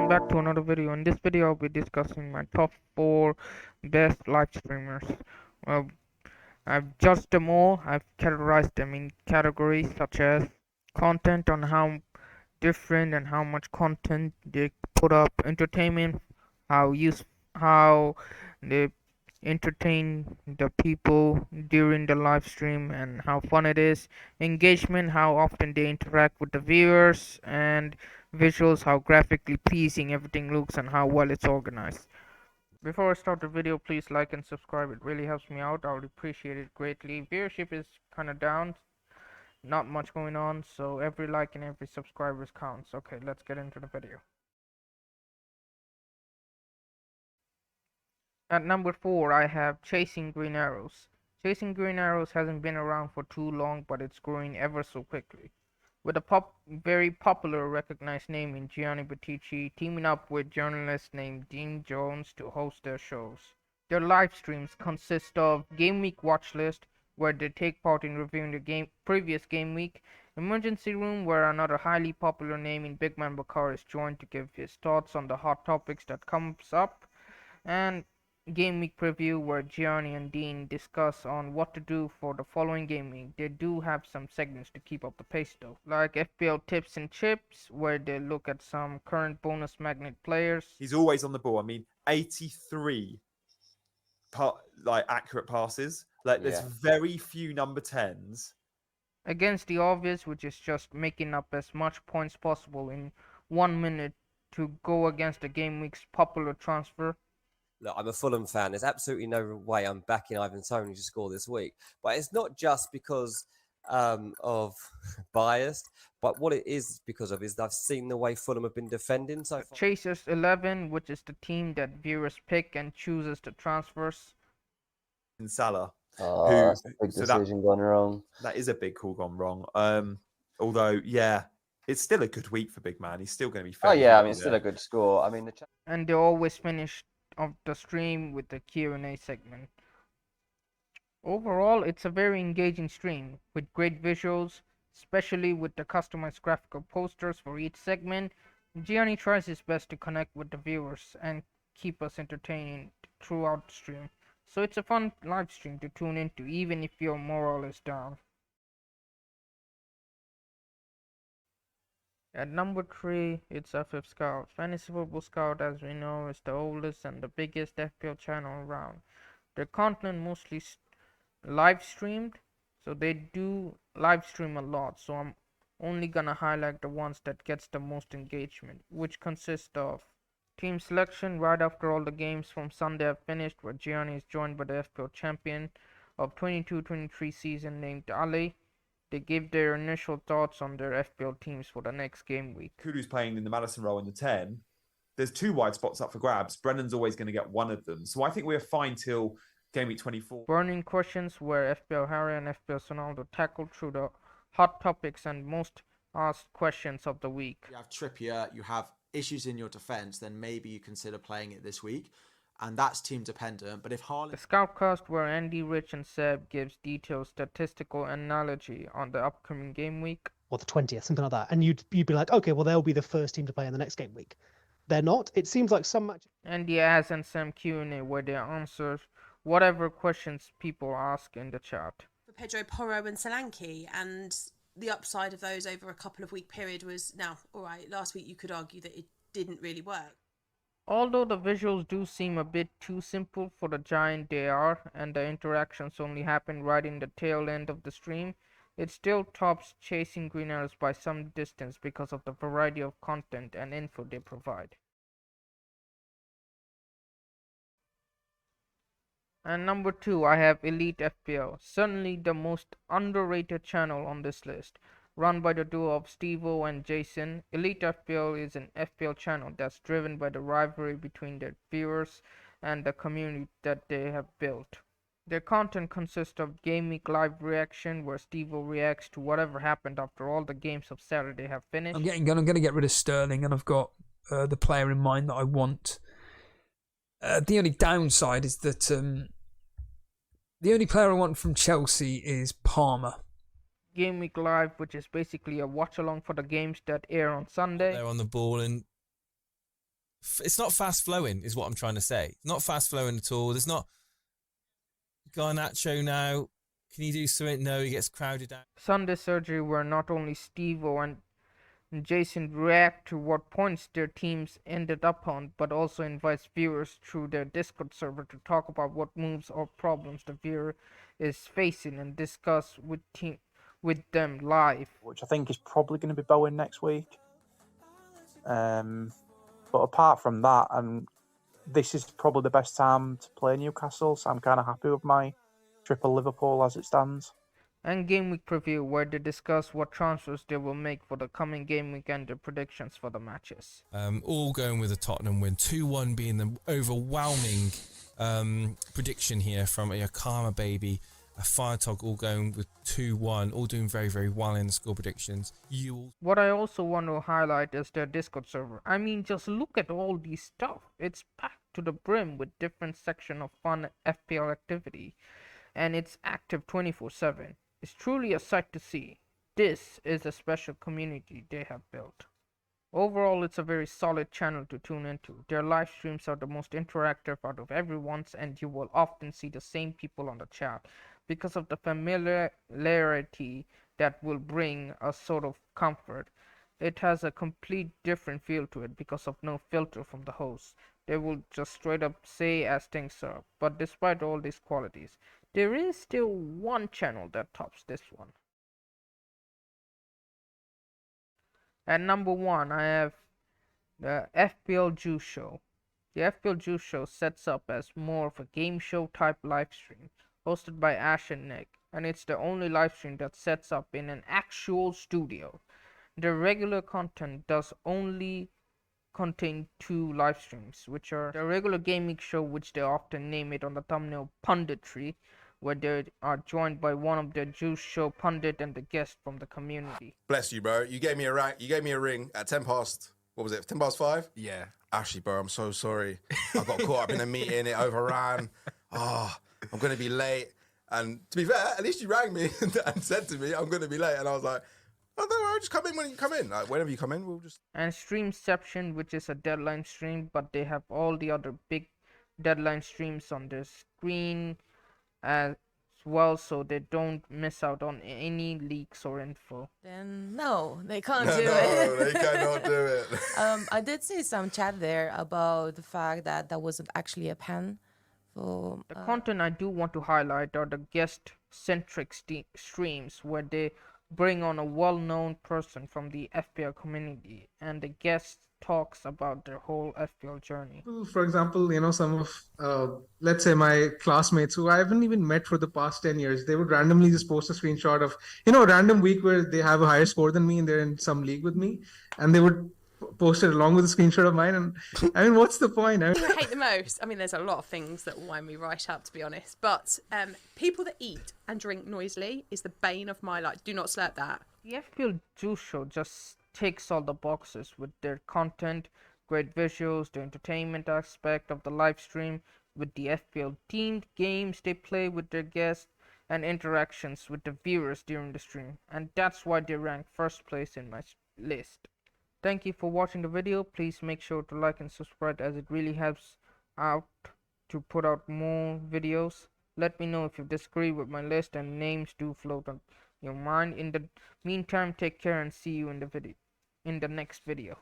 welcome back to another video. In this video, I'll be discussing my top 4 best live streamers. Well, I've judged them all. I've categorized them in categories such as content, on how different and how much content they put up, entertainment, how they entertain the people during the live stream and how fun it is, engagement, how often they interact with the viewers, and visuals, how graphically pleasing everything looks and how well it's organized. Before I start the video, please like and subscribe. It really helps me out. I would appreciate it greatly. Viewership is kind of down, not much going on, so every like and every subscriber counts. Okay, let's get into the video. At number 4, I have Chasing Green Arrows. Chasing Green Arrows hasn't been around for too long, but it's growing ever so quickly. With a very popular recognized name in Gianni Battici teaming up with journalists named Dean Jones to host their shows. Their live streams consist of Game Week Watch List, where they take part in reviewing the previous game week, Emergency Room, where another highly popular name in Big Man Bakar is joined to give his thoughts on the hot topics that comes up, and game week preview, where Gianni and Dean discuss on what to do for the following game week. They do have some segments to keep up the pace though, like FPL Tips and Chips, where they look at some current bonus magnet players. He's always on the ball. I mean, 83 accurate passes. There's very few number 10s. Against the obvious, which is just making up as much points possible in 1 minute to go against the game week's popular transfer. Look, I'm a Fulham fan. There's absolutely no way I'm backing Ivan Toney to score this week. But it's not just because of bias, but what it is because of is I've seen the way Fulham have been defending so far. Chasers 11, which is the team that viewers pick and chooses the transfers. In Salah. Oh, that's a big decision gone wrong. That is a big call gone wrong. Although, yeah, it's still a good week for Big Man. He's still going to be fair. Oh, yeah, I mean, it's still a good score. I mean, and they always finish of the stream with the Q&A segment. Overall, it's a very engaging stream with great visuals, especially with the customized graphical posters for each segment. Gianni tries his best to connect with the viewers and keep us entertaining throughout the stream. So it's a fun live stream to tune into even if your morale is down. At number 3, it's FF Scout. Fantasy Football Scout, as we know, is the oldest and the biggest FPL channel around. Their content mostly live streamed, so they do live stream a lot, so I'm only gonna highlight the ones that gets the most engagement, which consist of team selection right after all the games from Sunday have finished, where Gianni is joined by the FPL champion of 22-23 season named Ali. They give their initial thoughts on their FPL teams for the next game week. Kudu's playing in the Madison role in the 10. There's 2 wide spots up for grabs. Brennan's always going to get one of them. So I think we're fine till game week 24. Burning questions, where FPL Harry and FPL Sonaldo tackle through the hot topics and most asked questions of the week. You have Trippier, you have issues in your defence, then maybe you consider playing it this week. And that's team dependent. But if Haaland... The Scoutcast, where Andy, Rich and Seb gives detailed statistical analogy on the upcoming game week. Or the 20th, something like that. And you'd be like, okay, well, they'll be the first team to play in the next game week. They're not. It seems like some match... And the Az and Sam Q&A, where they answer whatever questions people ask in the chat. For Pedro Porro and Solanke, and the upside of those over a couple of week period was, now, all right, last week you could argue that it didn't really work. Although the visuals do seem a bit too simple for the giant they are, and the interactions only happen right in the tail end of the stream, it still tops Chasing Green Arrows by some distance because of the variety of content and info they provide. And number 2, I have Elite FPL, certainly the most underrated channel on this list. Run by the duo of Steve-O and Jason, Elite FPL is an FPL channel that's driven by the rivalry between their viewers and the community that they have built. Their content consists of game week live reaction, where Steve-O reacts to whatever happened after all the games of Saturday have finished. I'm going to get rid of Sterling, and I've got the player in mind that I want. The only downside is that the only player I want from Chelsea is Palmer. Game Week Live, which is basically a watch along for the games that air on Sunday. They're on the ball, and it's not fast flowing, is what I'm trying to say. Not fast flowing at all. There's not Garnacho now. Can you do something? No, he gets crowded out. Sunday surgery where not only Steve-O and Jason react to what points their teams ended up on, but also invites viewers through their Discord server to talk about what moves or problems the viewer is facing and discuss with them live. Which I think is probably going to be Bowen next week. But apart from that, and this is probably the best time to play Newcastle, so I'm kind of happy with my triple Liverpool as it stands. And game week preview where they discuss what transfers they will make for the coming game week and their predictions for the matches. All going with a Tottenham win, 2-1 being the overwhelming prediction here from a Karma Baby, a Firetog, all going with 2-1, all doing very, very well in the score predictions. What I also want to highlight is their Discord server. I mean, just look at all these stuff. It's packed to the brim with different section of fun FPL activity, and it's active 24/7. It's truly a sight to see. This is a special community they have built. Overall, it's a very solid channel to tune into. Their live streams are the most interactive out of everyone's, and you will often see the same people on the chat because of the familiarity that will bring a sort of comfort. It has a complete different feel to it because of no filter from the host. They will just straight up say as things are. But despite all these qualities, there is still one channel that tops this one. At number 1, I have the FPL Juice Show. The FPL Juice Show sets up as more of a game show type live stream hosted by Ash and Nick, and it's the only live stream that sets up in an actual studio. The regular content does only contain 2 live streams, which are the regular gaming show, which they often name it on the thumbnail Punditry, where they are joined by one of their Juice Show pundit and the guest from the community. Bless you, bro. You gave me a ring at 10 past, what was it, 10 past 5? Yeah. Actually, bro, I'm so sorry. I got caught up in a meeting, it overran. I'm going to be late. And to be fair, at least you rang me and said to me, I'm going to be late. And I was like, oh, don't worry, just come in when you come in. Like, whenever you come in, we'll just... And Streamception, which is a deadline stream, but they have all the other big deadline streams on their screen as well, so they don't miss out on any leaks or info. Then no, they can't do it. No, they cannot do it. I did see some chat there about the fact that that wasn't actually a pen. For, the content I do want to highlight are the guest-centric streams where they bring on a well-known person from the FPL community and the guest talks about their whole FPL journey. For example, some of, let's say my classmates who I haven't even met for the past 10 years, they would randomly just post a screenshot of, a random week where they have a higher score than me and they're in some league with me, and they would post it along with a screenshot of mine. And I mean, what's the point? I hate the most. I mean, there's a lot of things that wind me right up, to be honest. But people that eat and drink noisily is the bane of my life. Do not slurp that. The FPL Juice Show just ticks all the boxes with their content, great visuals, the entertainment aspect of the live stream, with the FPL themed games they play with their guests, and interactions with the viewers during the stream. And that's why they rank first place in my list. Thank you for watching the video. Please make sure to like and subscribe, as it really helps out to put out more videos. Let me know if you disagree with my list and names do float on your mind. In the meantime, take care and see you in the next video.